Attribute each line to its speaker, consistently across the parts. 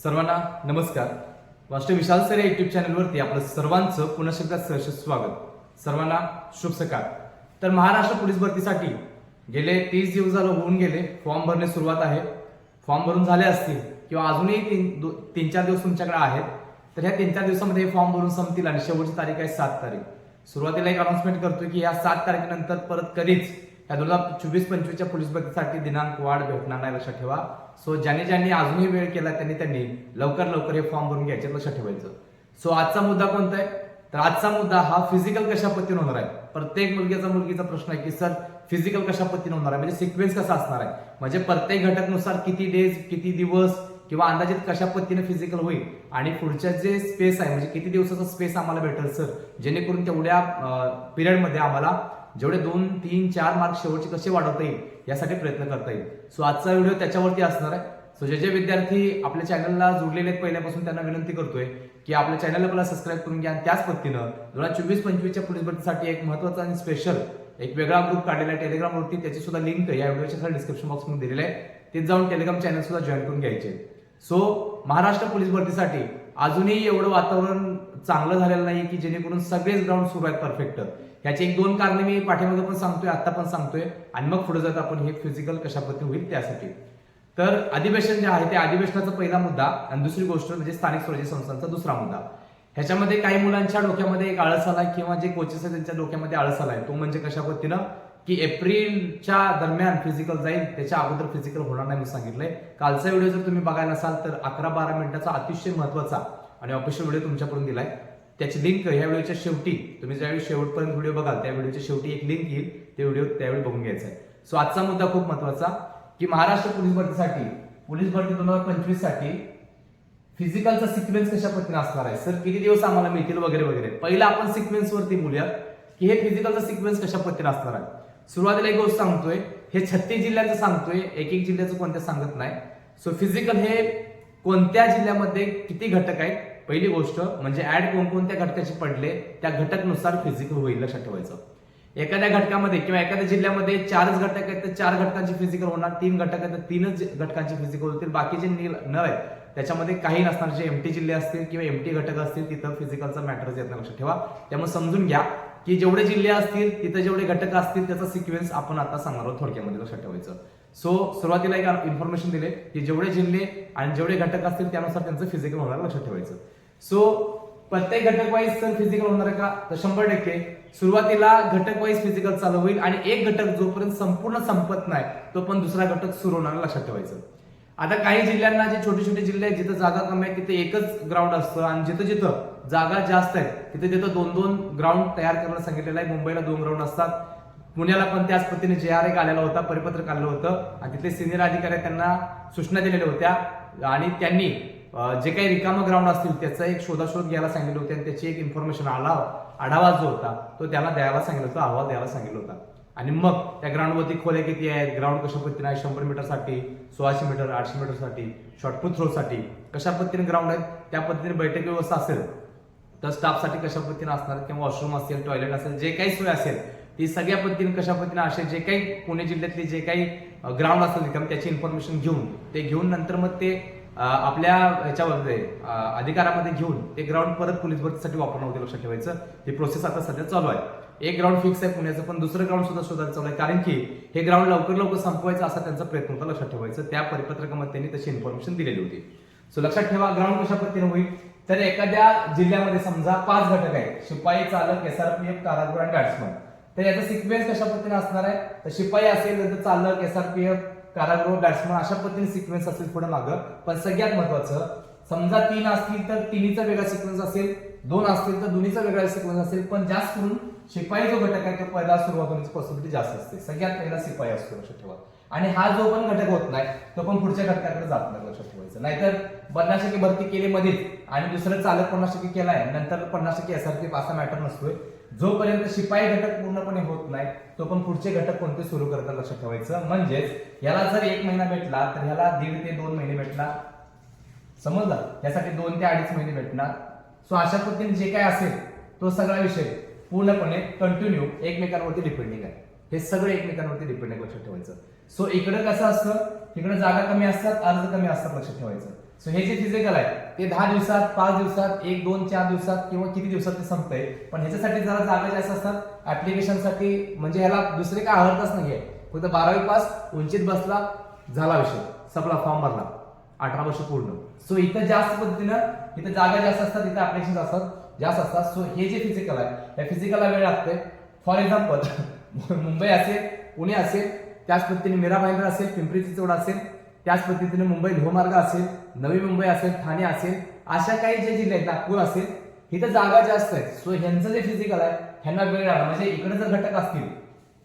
Speaker 1: सर्वांना नमस्कार. मास्टर विशाल सर या युट्यूब चॅनलवरती आपलं सर्वांचं पुन्हा एकदा सहर्ष स्वागत. सर्वांना शुभ सकाळ. तर महाराष्ट्र पोलीस भरतीसाठी गेले 30 दिवस झालं होऊन गेले. फॉर्म भरणे सुरुवात आहे. फॉर्म भरून झाले असतील किंवा अजूनही 3-4 दिवस तुमच्याकडे आहेत. तर ह्या 3-4 दिवसामध्ये फॉर्म भरून संपतील आणि शेवटची तारीख आहे 7 तारीख. सुरुवातीला एक अनाउन्समेंट करतोय की या 7 तारखेनंतर परत कधीच या 2024-25च्या पोलीस भरतीसाठी दिनांक वाढ भेटणार नाही, लक्षात ठेवा. सो ज्यांनी अजूनही वेळ केला त्यांनी लवकर हे फॉर्म भरून घ्यायचे, लक्षात ठेवायचं. सो आजचा मुद्दा कोणता आहे? तर आजचा मुद्दा हा फिजिकल कशा पद्धतीने होणार आहे. प्रत्येक मुलगीचा प्रश्न आहे की सर फिजिकल कशा पद्धतीने होणार आहे, म्हणजे सिक्वेन्स कसा असणार आहे, म्हणजे प्रत्येक घटकनुसार किती डेज किती दिवस किंवा अंदाजित कशा पद्धतीने फिजिकल होईल आणि पुढच्या जे स्पेस आहे म्हणजे किती दिवसाचा स्पेस आम्हाला भेटेल सर, जेणेकरून तेवढ्या पिरियडमध्ये आम्हाला जेवढे 2, 3, 4 मार्क शेवटचे कसे वाढवता येईल यासाठी प्रयत्न करता येईल. सो आजचा व्हिडिओ त्याच्यावरती असणार आहे. सो जे विद्यार्थी आपल्या चॅनलला जोडलेले आहेत पहिल्यापासून त्यांना विनंती करतोय की आपल्या चॅनलला पहिला सबस्क्राईब करून घ्या आणि त्याच पद्धतीनं 2024-25च्या पोलीस भरतीसाठी एक महत्त्वाचा आणि स्पेशल एक वेगळा ग्रुप काढलेला आहे टेलिग्रामवरती. त्याची सुद्धा लिंक या व्हिडिओच्या खाली डिस्क्रिप्शन बॉक्समध्ये दिलेली आहे. तिथे जाऊन टेलिग्राम चॅनल सुद्धा जॉईन करून घ्यायचे. सो महाराष्ट्र पोलीस भरतीसाठी अजूनही एवढं वातावरण चांगलं झालेलं नाही की जेणेकरून सगळेच ग्राउंड सुरू आहेत परफेक्ट. याची 1-2 कारणे मी पाठीमागे पण सांगतोय, आता पण सांगतोय आणि मग पुढे जात आपण हे फिजिकल कशा पद्धतीने होईल त्यासाठी. तर अधिवेशन जे आहे ते अधिवेशनाचा पहिला मुद्दा आणि दुसरी गोष्ट म्हणजे स्थानिक स्वराज्य संस्थांचा दुसरा मुद्दा. ह्याच्यामध्ये काही मुलांच्या डोक्यामध्ये एक आळस आलाय किंवा जे कोचेस आहेत त्यांच्या डोक्यामध्ये आळस आलाय. तो म्हणजे कशा पद्धतीनं की एप्रिलच्या दरम्यान फिजिकल जाईल, त्याच्या अगोदर फिजिकल होणार नाही म्हणून सांगितलंय. कालचा व्हिडिओ जर तुम्ही बघायला नसाल तर 11-12 मिनिटाचा अतिशय महत्वाचा आणि ऑफिशियल व्हिडिओ तुमच्याकडून दिलाय. त्याची लिंक ह्या व्हिडिओच्या शेवटी, तुम्ही ज्यावेळी शेवटपर्यंत व्हिडिओ बघाल त्या व्हिडिओच्या शेवटी एक लिंक येईल, ते व्हिडिओ त्यावेळी बघून घ्यायचा आहे. सो आजचा मुद्दा खूप महत्वाचा की महाराष्ट्र पोलीस भरतीसाठी पोलीस भरती 2025 साठी फिजिकलचा सिक्वेन्स कशा पद्धतीने असणार आहे, सर किती दिवस आम्हाला मिळतील वगैरे वगैरे. पहिला आपण सिक्वेन्स वरती बोलूया की हे फिजिकलचा सिक्वेन्स कशा पद्धतीने असणार आहे. सुरुवातीला एक गोष्ट सांगतोय, हे 36 जिल्ह्यांचं सांगतोय, एक जिल्ह्याचं कोणत्या सांगत नाही. सो फिजिकल हे कोणत्या जिल्ह्यामध्ये किती घटक आहेत पहिली गोष्ट, म्हणजे ऍड कोणकोणत्या घटकाचे पडले त्या घटकनुसार फिजिकल होईल, लक्षात ठेवायचं. एखाद्या घटकामध्ये किंवा एखाद्या जिल्ह्यामध्ये 4च घटक आहेत तर 4 घटकांची फिजिकल होणार, 3 घटक आहेत तर 3च घटकांची फिजिकल होतील. बाकीचे न आहेत त्याच्यामध्ये काही नसणार. जे एमटी जिल्हे असतील किंवा एमटी घटक असतील तिथं फिजिकलचा मॅटरच येत नाही, लक्षात ठेवा. त्यामुळे समजून घ्या की जेवढे जिल्हे असतील तिथे जेवढे घटक असतील त्याचा सिक्वेन्स आपण आता सांगणार आहोत थोडक्यामध्ये, लक्षात ठेवायचं. सो सुरुवातीला एक इन्फॉर्मेशन दिले की जेवढे जिल्हे आणि जेवढे घटक असतील त्यानुसार त्यांचं फिजिकल होणार, लक्षात ठेवायचं. सो प्रत्येक घटक वाईज सर फिजिकल होणार आहे का, तर 100% सुरुवातीला घटक वाईज फिजिकल चालू होईल आणि एक घटक जोपर्यंत संपूर्ण संपत नाही तो पण दुसरा घटक सुरू होणार, लक्षात ठेवायचं. आता काही जिल्ह्यांना जे छोटे जिल्हे आहेत जिथं जागा कमी आहे तिथे एकच ग्राउंड असतं आणि जिथं जागा जास्त आहे तिथे 2-2 ग्राउंड तयार करायला सांगितलेलं आहे. मुंबईला 2 ग्राउंड असतात, पुण्याला पण त्याच पद्धतीने JR एक आलेला होता, परिपत्रक आलेलं होतं आणि तिथले सिनियर अधिकारी त्यांना सूचना दिलेल्या होत्या आणि त्यांनी जे काही रिकामं ग्राउंड असतील त्याचा एक शोधाशोध घ्यायला सांगितलं होतं आणि त्याची एक इन्फॉर्मेशन आढावा जो होता तो त्याला द्यायला सांगितलं होतं, अहवाल द्यायला सांगितलं होता. आणि मग त्या ग्राउंडवरती खोल्या किती आहेत, ग्राउंड कशा पद्धतीने आहे, 100 मीटरसाठी, 1600 मीटर, 800 मीटरसाठी, शॉर्टपुट थ्रोसाठी कशा पद्धतीने ग्राउंड आहेत, त्या पद्धतीने बैठक व्यवस्था असेल तर स्टाफसाठी कशा पद्धतीने असणार किंवा वॉशरूम असेल, टॉयलेट असेल, जे काही सोय असेल ती सगळ्या पद्धतीने कशा पद्धतीने असेल, जे काही पुणे जिल्ह्यातले जे काही ग्राउंड असेल त्याची इन्फॉर्मेशन घेऊन नंतर मग ते आपल्या ह्याच्यामध्ये अधिकारामध्ये घेऊन ते ग्राउंड परत पोलीस भरतीसाठी वापरणं होते, लक्षात ठेवायचं. ही प्रोसेस आता सध्या चालू आहे. एक ग्राउंड फिक्स आहे पुण्याचं, पण दुसरं ग्राउंड सुद्धा शोधायला चालू आहे कारण की हे ग्राउंड लवकर संपवायचं असा त्यांचा प्रयत्न होता, लक्षात ठेवायचं. त्या परिपत्रकामध्ये त्यांनी तशी इन्फॉर्मेशन दिलेली होती. सो लक्षात ठेवा ग्राउंड कशा पद्धतीने होईल. तर एखाद्या जिल्ह्यामध्ये समजा 5 घटक आहेत, शिपाई, चालक, SRPF, कारागृह आणि बॅट्समन. तर याचा सिक्वेन्स कशा पद्धतीने असणार आहे, तर शिपाई असेल तर चालक, SRPF, कारागृह, बॅट्समन अशा पद्धतीने सिक्वेन्स असेल पुढे मागं. पण सगळ्यात महत्वाचं, समजा 3 असतील तर 3चा वेगळा सिक्वेन्स असेल, 2 असतील तर 2चा वेगळा सिक्वेन्स असेल. पण जास्त करून शिपाई जो घटक आहे तो पहिला सुरुवात होण्याची पॉसिबिलिटी जास्त असते. सगळ्यात पहिला शिपाई असतो, लक्षात ठेवा. आणि हा जो पण घटक होत नाही तो पण पुढच्या घटकाकडे जात नाही, लक्षात ठेवायचं. नाहीतर 50% भरती केली मध्येच आणि दुसरं चालक 50% केलाय नंतर 50% SRPF असा मॅटर नसतोय. जोपर्यंत शिपाई घटक पूर्णपणे होत नाही तो पण पुढचे घटक कोणते सुरू करतात, लक्षात ठेवायचं. म्हणजेच याला जर 1 महिना भेटला तर ह्याला 1.5 ते 2 महिने भेटणार, समजला. यासाठी 2 ते 2.5 महिने भेटणार. सो अशा पद्धतीने जे काय असेल तो सगळा विषय पूर्णपणे कंटिन्यू एकमेकांवरती डिपेंडिंग आहे. हे सगळे एकमेकांवरती डिपेंड आहे, लक्षात ठेवायचं. सो इकडे कसं असतं, इकडे जागा कमी असतात, अर्ज कमी असतात, लक्षात ठेवायचं. सो हे जे फिजिकल आहे ते 10 दिवसात, 5 दिवसात, 1, 2, 4 दिवसात किंवा किती दिवसात ते संपतंय. पण ह्याच्यासाठी जरा जागा जास्त असतात ऍप्लिकेशनसाठी. म्हणजे ह्याला दुसरे काय आवडतच नाहीये, फक्त 12वी पास, उंचीत बसला, झाला विषय, संपला, फॉर्म भरला, 18 वर्ष पूर्ण. सो इथं जास्त पद्धतीनं, इथं जागा जास्त असतात, इथं ऍप्लिकेशन असतात जास्त असतात. सो हे जे फिजिकल आहे या फिजिकलला वेळ लागतोय. फॉर एक्झाम्पल मुंबई असेल, पुणे असेल, त्याच पद्धतीने मीरा भाईंदर असेल, पिंपरी चिंचवड असेल, त्याच पद्धतीने मुंबई लोहमार्ग असेल, नवी मुंबई असेल, ठाणे असेल, अशा काही जे जिल्हे आहेत, नागपूर असेल, इथं जागा जास्त आहेत. सो ह्यांचं जे फिजिकल आहे ह्यांना वेळ लागला. म्हणजे इकडे जर घटक असतील,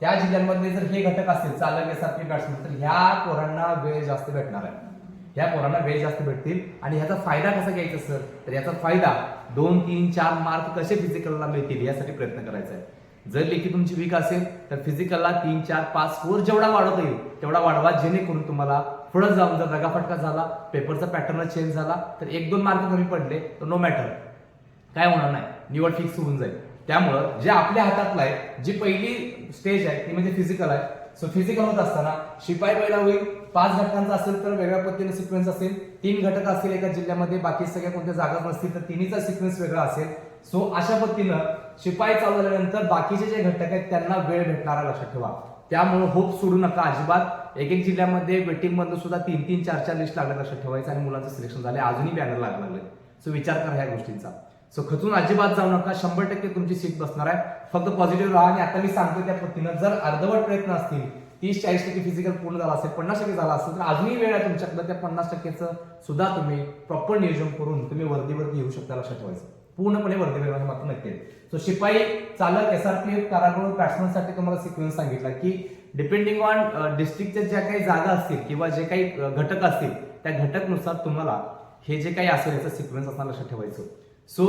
Speaker 1: त्या जिल्ह्यांमध्ये जर हे घटक असतील, चालक, एसआरपी, बॅट्समन, तर ह्या पोरांना वेळ जास्त भेटणार आहे. ह्या पोरांना वेळ जास्त भेटतील. आणि ह्याचा फायदा कसा घ्यायचा सर, तर याचा फायदा 2, 3, 4 मार्क कसे फिजिकलला मिळतील यासाठी प्रयत्न करायचा आहे. जर लेखी तुमची वीक असेल तर फिजिकलला 3, 4, 5 स्कोर जेवढा वाढवता येईल तेवढा वाढवा, जेणेकरून तुम्हाला पुढे जाऊन जर दगाफटका झाला, पेपरचा पॅटर्न चेंज झाला, तर 1-2 मार्क कमी पडले तर नो मॅटर, काय होणार नाही, निवड फिक्स होऊन जाईल. त्यामुळं जे आपल्या हातातलं आहे, जी पहिली स्टेज आहे ती म्हणजे फिजिकल आहे. सो फिजिकल होत असताना शिपाई पहिला होईल. 5 घटकांचा असेल तर वेगळ्या पद्धतीने सिक्वेन्स असेल. 3 घटक असतील एका जिल्ह्यामध्ये, बाकी सगळ्या कोणत्या जागा नसतील तर तिन्हीचा सिक्वेन्स वेगळा असेल. सो अशा पद्धतीनं शिपाई चालू झाल्यानंतर बाकीचे जे घटक आहेत त्यांना वेळ भेटणारा, लक्षात ठेवा. त्यामुळे होप सोडू नका अजिबात. एक जिल्ह्यामध्ये वेटिंग मधून सुद्धा 3-3, 4-4 लिस्ट लागल्या, लक्षात ठेवायचं. आणि मुलांचं सिलेक्शन झाले, अजूनही बॅनर लागले लागले. सो विचार करा ह्या गोष्टींचा. सो खचून अजिबात जाऊ नका. 100% तुमची सीट बसणार आहे. फक्त पॉझिटिव्ह राहा. आणि आता मी सांगतो त्या पद्धतीनं जर अर्धवट प्रयत्न असतील, 30-40% फिजिकल पूर्ण झाला असेल, 50% झाला असेल, तर अजूनही वेळ आहे तुमच्याकडे. त्या 50%चं सुद्धा तुम्ही प्रॉपर नियोजन करून तुम्ही वर्दीवरती येऊ शकता, लक्षात ठेवायचं. पूर्णपणे वर्दीवर मात्र नक्की. सो शिपाई, चालक, एसआरपीएफ, कारागृह, बॅट्समनसाठी तुम्हाला सिक्वेन्स सांगितला की डिपेंडिंग ऑन डिस्ट्रिक्टच्या ज्या काही जागा असतील किंवा जे काही घटक असतील त्या घटकनुसार तुम्हाला हे जे काही असेल याचं सिक्वेन्स असणार, लक्षात ठेवायचं. सो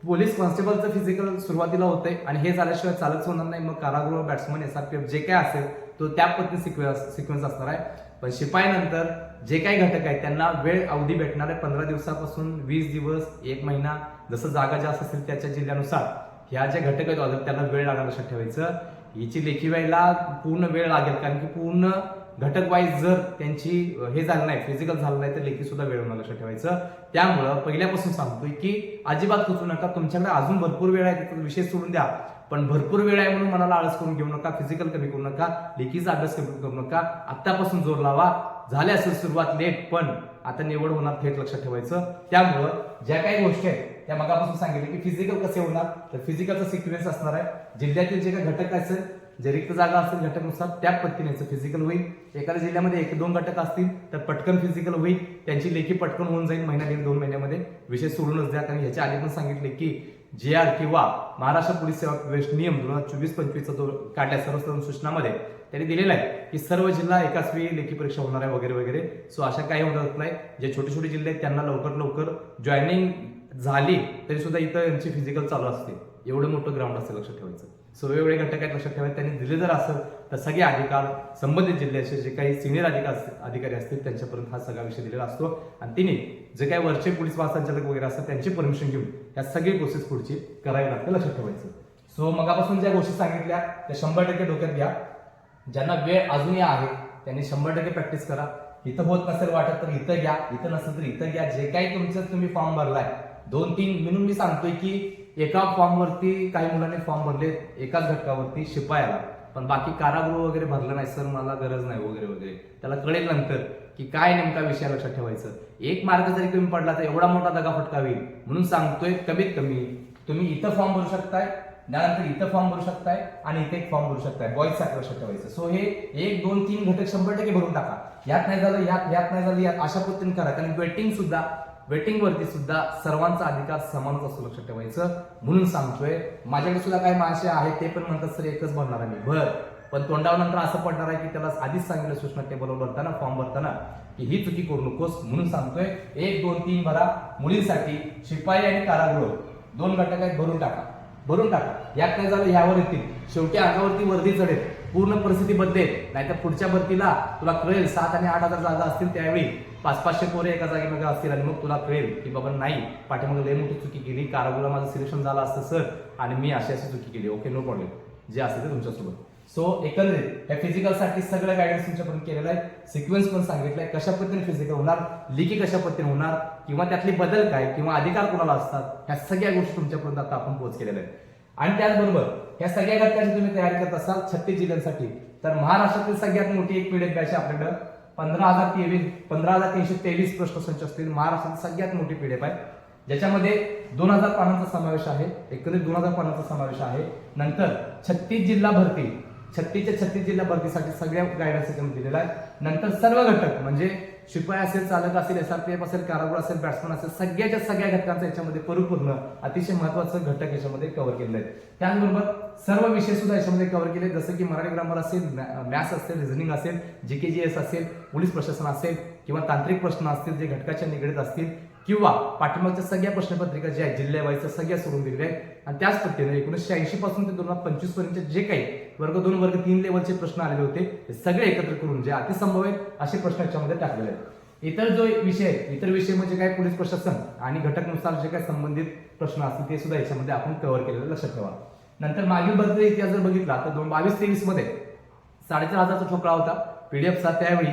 Speaker 1: पोलीस कॉन्स्टेबलचं फिजिकल सुरुवातीला होतंय आणि हे झाल्याशिवाय चालकच होणार नाही. मग कारागृह, बॅट्समन, एसआरपीएफ जे काय असेल तो त्या पद्धतीने सिक्वेन्स असणार आहे. पण शिपाई नंतर जे काही घटक आहेत त्यांना वेळ अवधी भेटणार आहे 15 दिवसापासून 20 दिवस, 1 महिना, जसं जागा जास्त असेल त्याच्या जिल्ह्यानुसार ह्या ज्या घटक आहेत त्यांना वेळ लागणार, लक्षात ठेवायचं. हिची लेखी व्हायला पूर्ण वेळ लागेल, कारण की पूर्ण घटक वाईज जर त्यांची हे झालं नाही, फिजिकल झालं नाही, तर लेखी सुद्धा वेळ होणार, लक्षात ठेवायचं. त्यामुळं पहिल्यापासून सांगतोय की अजिबात खचू नका. तुमच्याकडे अजून भरपूर वेळ आहे, त्याचा विषय सोडून द्या. पण भरपूर वेळ आहे म्हणून मनाला आळस करून घेऊ नका. फिजिकल कमी करू नका, लेखीचा अभ्यास कमी करू नका. आत्तापासून जोर लावा. झाले असेल सुरुवात लेट, पण आता निवड होणार थेट, लक्षात ठेवायचं. त्यामुळं ज्या काही गोष्टी आहेत त्या मगापासून सांगितले की फिजिकल कसे होणार, तर फिजिकलचा सिक्वेन्स असणार आहे. जिल्ह्यातील जे काही घटक असेल, जे रिक्त जागा असतील घटकनुसार त्या पद्धतीने फिजिकल होईल. एखाद्या जिल्ह्यामध्ये 1-2 घटक असतील तर पटकन फिजिकल होईल, त्यांची लेखी पटकन होऊन जाईल, महिना 1-2 महिन्यामध्ये. विषय सोडूनच द्या, कारण ह्याच्या आधी पण सांगितले की JR किंवा महाराष्ट्र पोलीस सेवा प्रवेश नियम 2024-25चा जो काढल्या सर्व सूचनामध्ये त्यांनी दिलेला आहे की सर्व जिल्हा एकाच वेळी लेखी परीक्षा होणार आहे वगैरे वगैरे. सो अशा काही होत नाही. जे छोटे छोटे जिल्हे आहेत त्यांना लवकर जॉईनिंग झाली तरी सुद्धा इथं यांची फिजिकल चालू असते. एवढं मोठं ग्राउंड असतं, लक्षात ठेवायचं. सो वेगवेगळे घटक आहेत, लक्षात ठेवायचे. त्यांनी दिले जर असेल तर सगळे अधिकार संबंधित जिल्ह्याचे जे काही सिनियर अधिकारी असतील त्यांच्यापर्यंत हा सगळा विषय दिलेला असतो. आणि तिने जे काही वरचे पोलीस महासंचालक वगैरे असतात त्यांची परमिशन घेऊन या सगळी प्रोसेस पुढची करावी लागते, लक्षात ठेवायचं. सो मगापासून ज्या गोष्टी सांगितल्या त्या 100% डोक्यात घ्या. ज्यांना वेळ अजूनही आहे त्यांनी 100% प्रॅक्टिस करा. इथं होत नसेल वाटत तर इथं घ्या, इथं नसेल तर इथं घ्या. जे काही तुमचं तुम्ही फॉर्म भरलाय 2-3 म्हणून मी सांगतोय की एका फॉर्मवरती काही मुलांनी फॉर्म भरले एकाच घटकावरती शिपायाला, पण बाकी कारागृह वगैरे भरलं नाही, सर मला गरज नाही वगैरे वगैरे. त्याला कळेल नंतर की काय नेमका विषय, लक्षात ठेवायचं. 1 मार्क जरी कमी पडला तर एवढा मोठा दगाफटका होईल. म्हणून सांगतोय कमीत कमी तुम्ही इथं फॉर्म भरू शकताय, त्यानंतर इथं फॉर्म भरू शकताय आणि इथे एक फॉर्म भरू शकताय बॉईजसाठी, लक्षात ठेवायचं. सो हे 1, 2, 3 घटक 100% भरून टाका. यात नाही झालं यात नाही झालं यात, अशा पद्धतीने करा. कारण वेटिंग वरती सुद्धा सर्वांचा अधिकार समानच असतो, लक्षात ठेवायचं. म्हणून सांगतोय माझ्याकडे सुद्धा काही माणसे आहेत ते पण म्हणतात सर एकच भरणार आहे मी, भर. पण तोंडावर नंतर असं पडणार आहे की त्याला आधीच सांगितलं सूचना टेबलवर भरताना, फॉर्म भरताना की ही चुकी करू नकोस. म्हणून सांगतोय 1, 2, 3 भरा. मुलींसाठी शिपाई आणि कारागृह 2 घटक आहेत, भरून टाका. यात नाही झालं यावर येतील. शेवटी अंगावरती वर्दी चढेल, पूर्ण परिस्थिती बदलेल. नाहीतर पुढच्या भरतीला तुला कळेल 7 आणि 8 हजार जागा असतील त्यावेळी 500-500 पोरे एका जागेमध्ये असतील आणि मग तुला कळेल की बाबा नाही, पाठीमागे लय मोठी चुकी केली, कारागृहाला माझं सिलेक्शन झालं असतं सर आणि मी अशी चुकी केली. Okay, no problem. जे असेल ते तुमच्यासोबत. सो एकंदरीत या फिजिकलसाठी सगळं गायडन्स तुमच्यापर्यंत केलेलं आहे, सिक्वेन्स पण सांगितलंय, कशा पद्धतीने फिजिकल होणार, लिकी कशा पद्धतीने होणार, किंवा त्यातले बदल काय किंवा अधिकार कोणाला असतात, ह्या सगळ्या गोष्टी तुमच्यापर्यंत आता आपण पोहोच केलेल्या आहेत. आणि त्याचबरोबर या सगळ्या घटकाची तुम्ही तयारी करत असाल 36 जिल्ह्यांसाठी, तर महाराष्ट्रातील सगळ्यात मोठी एक पीडीएफ बॅच आहे आपल्याकडं. 15,323 प्रश्नसंच असतील. महाराष्ट्रातील सगळ्यात मोठी पीडीएफ आहे, ज्याच्यामध्ये 2000 पानांचा समावेश आहे. एकंदरीत 2000 पानांचा समावेश आहे. नंतर 36 जिल्हा भरती, 36 जिल्हा भरतीसाठी सगळ्या गायडन्स याच्यामध्ये दिलेला आहे. नंतर सर्व घटक म्हणजे शिपाई असेल, चालक असेल, SRPF असेल, कारागृह असेल, बॅट्समन असेल, सगळ्याच्या सगळ्या घटकांचा याच्यामध्ये परिपूर्ण अतिशय महत्वाचं घटक याच्यामध्ये कव्हर केलेलं आहे. त्याचबरोबर सर्व विषय सुद्धा याच्यामध्ये कव्हर केले, जसं की मराठी ग्रामर असेल, मॅथ्स असेल, रिझनिंग असेल, GKGS असेल, पोलीस प्रशासन असेल, किंवा तांत्रिक प्रश्न असतील जे घटकाच्या निगडीत असतील, किंवा पाठीमागच्या सगळ्या प्रश्नपत्रिका ज्या आहेत जिल्ह्यावाईजच्या सगळ्या सोडून दिलेल्या आहेत. आणि त्याच पद्धतीने 1980 पासून ते 2025 पर्यंत जे काही वर्ग 2, वर्ग 3 लेवलचे प्रश्न आलेले होते ते सगळे एकत्र करून जे अतिसंभव आहेत असे प्रश्न याच्यामध्ये टाकलेले आहेत. इतर जो विषय आहे, इतर विषय म्हणजे काय, पोलीस प्रशासन आणि घटकनुसार जे काही संबंधित प्रश्न असतील ते सुद्धा याच्यामध्ये आपण कव्हर केलेलं लक्षात ठेवा. नंतर मागील भरती इतिहास जर बघितला तर 22-23 मध्ये 4500चा ठोकळा होता पीडीएफचा. त्यावेळी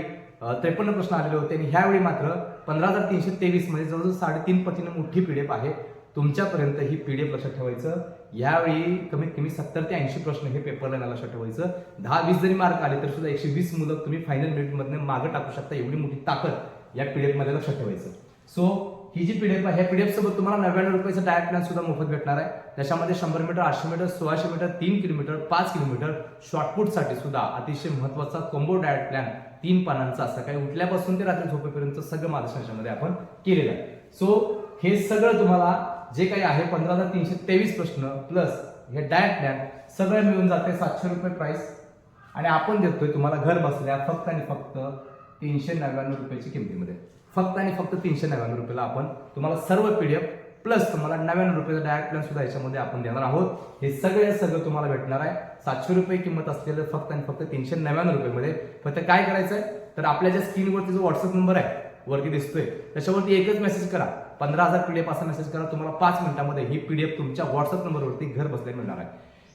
Speaker 1: 53 प्रश्न आलेले होते, आणि ह्यावेळी मात्र 15,323 म्हणजे जवळजवळ 3.5 पटीने मोठी पीडीएफ आहे. तुमच्यापर्यंत ही पीडीएफ लक्षात ठेवायचं. यावेळी कमीत कमी 70 ते 80 प्रश्न हे पेपरला लक्षात ठेवायचं. 10-20 जरी मार्क आले तर सुद्धा 120 मुलं तुम्ही फायनल मेरिट मधून मागे टाकू शकता, एवढी मोठी ताकद या पीडीएफ मध्ये लक्षात ठेवायचं. सो ही जी पीडीएफ आहे, ह्या पीडीएफ सोबत तुम्हाला 99 रुपयाचा डायट प्लॅन सुद्धा मोफत भेटणार आहे. त्याच्यामध्ये 100 metre, 800 metre, 1600 metre, 3 kilometre, 5 kilometre, शॉर्टपुटसाठी सुद्धा अतिशय महत्वाचा कॉम्बो डायट प्लॅन 3 पानांचा, सकाळी उठल्यापासून ते रात्री झोपेपर्यंत सगळं मार्गदर्शनामध्ये आपण केलेलं आहे. सो हे सगळं तुम्हाला जे काही आहे 15,323 प्रश्न प्लस हे डायट प्लॅन सगळं मिळून जाते 700 रुपये प्राइस. आणि आपण देतोय तुम्हाला घर बसल्या फक्त आणि फक्त 399 रुपयाची किमतीमध्ये. फक्त आणि फक्त 399 रुपयाला आपण तुम्हाला सर्व पीडीएफ प्लस तुम्हाला 99 रुपयाचा डायरेक्ट प्लॅन सुद्धा याच्यामध्ये आपण देणार आहोत. हे सगळं तुम्हाला भेटणार आहे 700 रुपये किंमत असलेलं फक्त आणि फक्त 399 रुपयामध्ये. फक्त काय करायचंय तर आपल्या ज्या स्क्रीनवरती जो व्हॉट्सअप नंबर आहे वरती दिसतोय त्याच्यावरती एकच मेसेज करा, 15,000 पीडीएफ असा मेसेज करा. तुम्हाला 5 मिनिटांमध्ये ही पीडीएफ तुमच्या व्हॉट्सअप नंबरवरती घर बसल्या मिळणार आहे.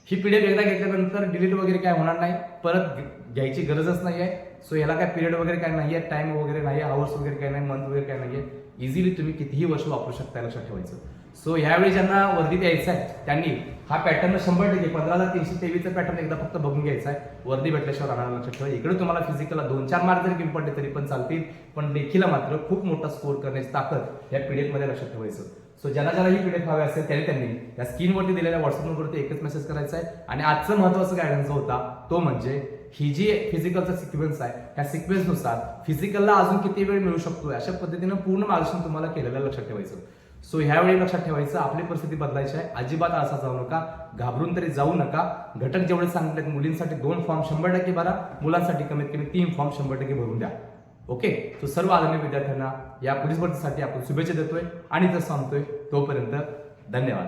Speaker 1: ही पीडीएफ एकदा घेतल्यानंतर डिलीट वगैरे काय होणार नाही, परत घ्यायची गरजच नाही आहे. सो याला काय पिरियड वगैरे काय नाहीये, टाइम वगैरे नाही, आवर्स वगैरे काय नाही, मंथ वगैरे काय नाहीये. इझिली तुम्ही कितीही वर्ष वापरू शकता, लक्षात ठेवायचं. सो ह्यावेळी ज्यांना वर्दीत यायचं आहे त्यांनी हा पॅटर्न 100% 15,323चा पॅटर्न एकदा फक्त बघून घ्यायचा आहे. वर्दी भेटल्याशिवाय राहणार, लक्षात ठेवा. इकडे तुम्हाला फिजिकलला 2-4 मार्क जरी कमी पडले तरी पण चालतील, पण लेखीला मात्र खूप मोठा स्कोर करण्याची ताकद या पीडीएफ मध्ये, लक्षात ठेवायचं. सो ज्यांना ही पीडीएफ हवी असेल त्यांनी या स्क्रीनवरती दिलेल्या व्हॉट्सअप नंबरवरती एकच मेसेज करायचा आहे. आणि आजचं महत्वाचं गायडन्स जो होता तो म्हणजे ही जी फिजिकलचा सिक्वेन्स आहे त्या सिक्वेन्सनुसार फिजिकलला अजून किती वेळ मिळू शकतो अशा पद्धतीनं पूर्ण मार्गदर्शन तुम्हाला केलेलं लक्षात ठेवायचं. सो ह्यावेळी लक्षात ठेवायचं आपली परिस्थिती बदलायची आहे. अजिबात असा जाऊ नका, घाबरून तरी जाऊ नका. घटक जेवढे सांगितलेत, मुलींसाठी 2 फॉर्म 100% भरा, मुलांसाठी कमीत कमी 3 फॉर्म 100% भरून द्या. ओके. तो सर्व आदरणीय विद्यार्थ्यांना या पोलीस भरतीसाठी आपण शुभेच्छा देतोय आणि तर सांगतोय तोपर्यंत धन्यवाद.